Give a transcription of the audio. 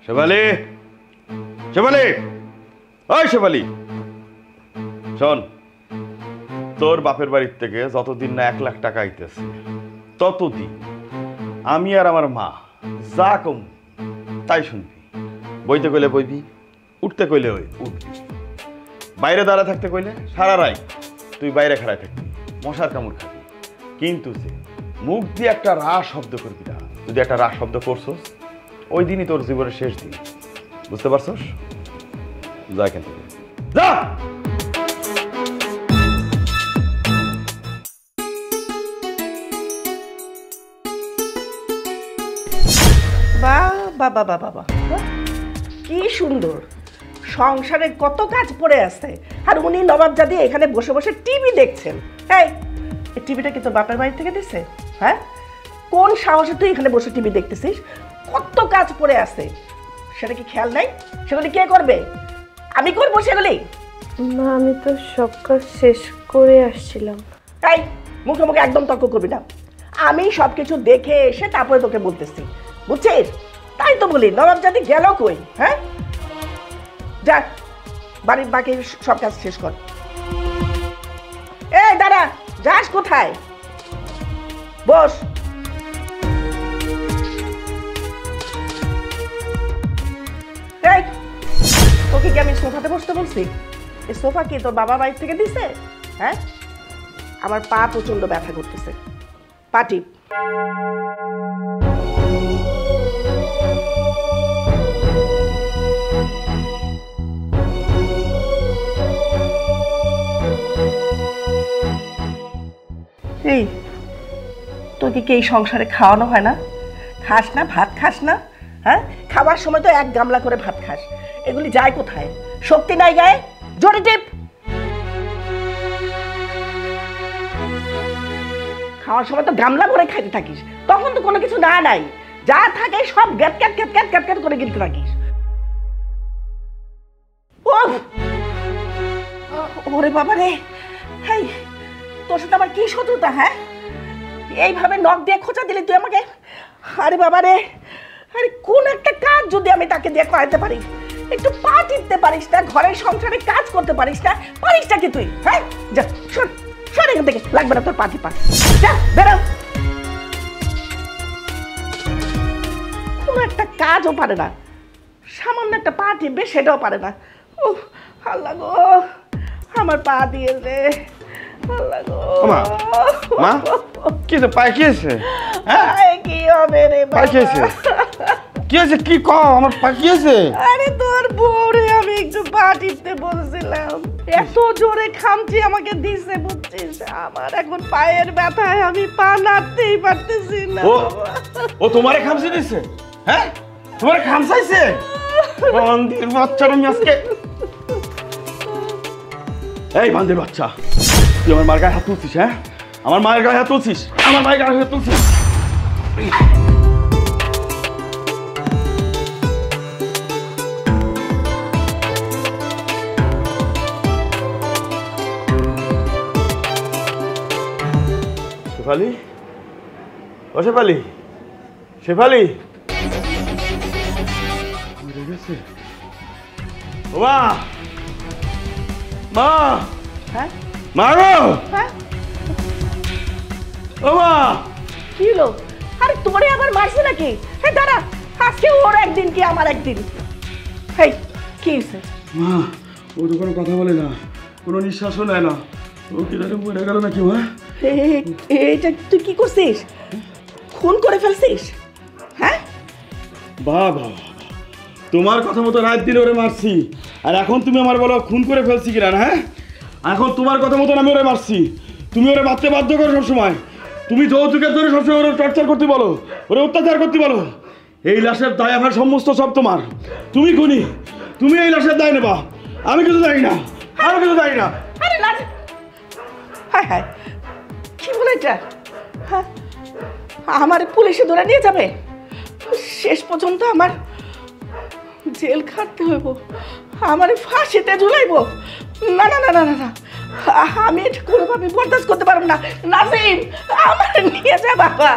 শেফালি, শেফালি, ওই শেফালি, শোন, তোর বাপের বাড়ির থেকে যতদিন না 1 লাখ টাকা আইতেছে ততদিন আমি আর আমার মা যা কম তাই শুনবি। বইতে কইলে বইবি, উঠতে কইলে উঠবি, বাইরে দাঁড়া থাকতে কইলে সারা রাত তুই বাইরে খাড়ায় থাকবি, মশার কামড় খাবি। কিন্তু যে মুখ দিয়ে একটা রা শব্দ করবি না, যদি একটা রা শব্দ করছস ওই দিনই তোর জীবনের শেষ দিন। বুঝতে পারছস? যা এখান থেকে যা। বাবা বাবা বাবা, কি সুন্দর সংসারের কত কাজ পড়ে আছে, আর উনি নবাবজাদি এখানে বসে বসে টিভি দেখছেন। এই টিভিটা কি তোর বাপের বাড়ি থেকে দিছে? হ্যাঁ, কোন সাহসে তুই এখানে বসে টিভি দেখতেছিস? কত কাজ পড়ে আছে, সেটা কি খেয়াল নাই? সেগুলি কে করবে? আমি করবো সেগুলি? মা, আমি তো সব কাজ শেষ করে আসছিলাম। এই মুখে মুখে একদম তর্ক করবি না। আমি সবকিছু দেখে এসে তারপরে তোকে বলতেছি, বুঝছিস? তাই তো বলি নবাবজাদি গেল কই? হ্যাঁ, যা বাড়ির বাকি সব কাজ শেষ কর। এই দাঁড়া, যাস কোথায়? বস। এই তোকে কি আমি সোফাতে বসতে বলছি? এই সোফা কি তোর বাবা বাড়ি থেকে দিছে? হ্যাঁ, আমার পা প্রচন্ড ব্যথা করতেছে, পা টিপ। এই তোকে কি এই সংসারে খাওয়ানো হয় না? খাস না ভাত? খাস না? হ্যাঁ, খাবার সময় তো 1 গামলা করে ভাত খাস, এগুলি যায় কোথায়? শক্তি নাই গায়ে, জোরে টিপ। খাওয়ার সময় তো গামলা ভরে খাইতে থাকিস, তখন তো কোনো কিছু না নাই, যা থাকে সব গ্যাট গ্যাট গ্যাট গ্যাট গ্যাট গ্যাট করে গিলতে থাকিস। ওরে বাবা রে, হেই তোর সাথে আমার কি শত্রুতা? হ্যাঁ, এইভাবে নখ দিয়ে খোঁচা দিলে তুই আমাকে? আরে বাবা রে, আরে কোন একটা কাজ যদি আমি তাকে দিয়ে করাতে পারি, একটু পা টিপতে পারিস না, ঘরের সংসারে কাজ করতে পারিস না, পারিস না কি তুই? হ্যাঁ, যা শোন শোন, এখান থেকে লাগবে না তোর পা টিপা, যা বেরো। কোন একটা কাজও পারে না, সামান্য একটা পা টিপবে সেটাও পারে না। ও আল্লাহ গো, আমার পা দিয়ে রে, আল্লাহ গো। মা, কি তো পায় কি আছে? হ্যাঁ, কি হবে রে বাবা? কি আছে? কি আছে? কি কও, আমার পা কি আছে? আরে তোর বউরে আমি একটু পা টিপতে বলছিলাম, এত জোরে খামচি আমাকে দিছে, বুঝছিস? আমার এখন পায়ের ব্যথায় আমি পা নাড়তেই পারতেছি না। ও তোমারে খামচি দিছে? হ্যাঁ, তোমারে খামচাইছে? বান্দির বাচ্চারা আমি আজকে। এই বান্দির বাচ্চা, তুই আমার মায়ের গায়ে হাত তুলছিস? হ্যাঁ, আমার মায়ের গায়ে হাত তুলছিস, আমার মায়ের গায়ে হাত তুলছিস। শেফালি, ও শেফালি, শেফালি, ও মা, মা, হ্যাঁ মা গো, হ্যাঁ, ও মা। কি হলো? আরে তোরে আবার মারছে নাকি? হ্যাঁ দাঁড়া, আজকে ওর একদিন কি আমার একদিন। হেই কি হয়েছে? মা, ও তো কোনো কথা বলে না, কোনো নিঃশ্বাসও নেয় না, ও কি তাহলে মরে গেল নাকি? মা, এটা তুই কি করছিস? খুন করে ফেলছিস? হ্যাঁ বাবা, তোমার কথা মতো রাত দিন ওরে মারছি, আর এখন তুমি আমার বলো খুন করে ফেলছি কিনা? হ্যাঁ, এখন তোমার কথা মতন আমি ওরে মারছি, তুমি ওরে মারতে বাধ্য করো সবসময়, তুমি যৌতুকের জন্য সবসময় ওরে টর্চার করতে বলো, ওরে অত্যাচার করতে বলো। এই লাশের দায় আমার সমস্ত সব তোমার, তুমি খুনি, তুমি এই লাশের দায় নেবা, আমি কিছু জানি না, আমি কিছু জানি না। আরে লাশ, হায় হায়, কি বলে এটা? হ্যাঁ, আমার পুলিশে ধরে নিয়ে যাবে, শেষ পর্যন্ত আমার জেল খাটতে হইব, আমার ফাঁসিতে ঝুলাইব। না না না না না না, আমি এটা কোনোভাবে বরদাস্ত করতে পারবো না। নাজিম, আমার নিয়ে যা বাবা।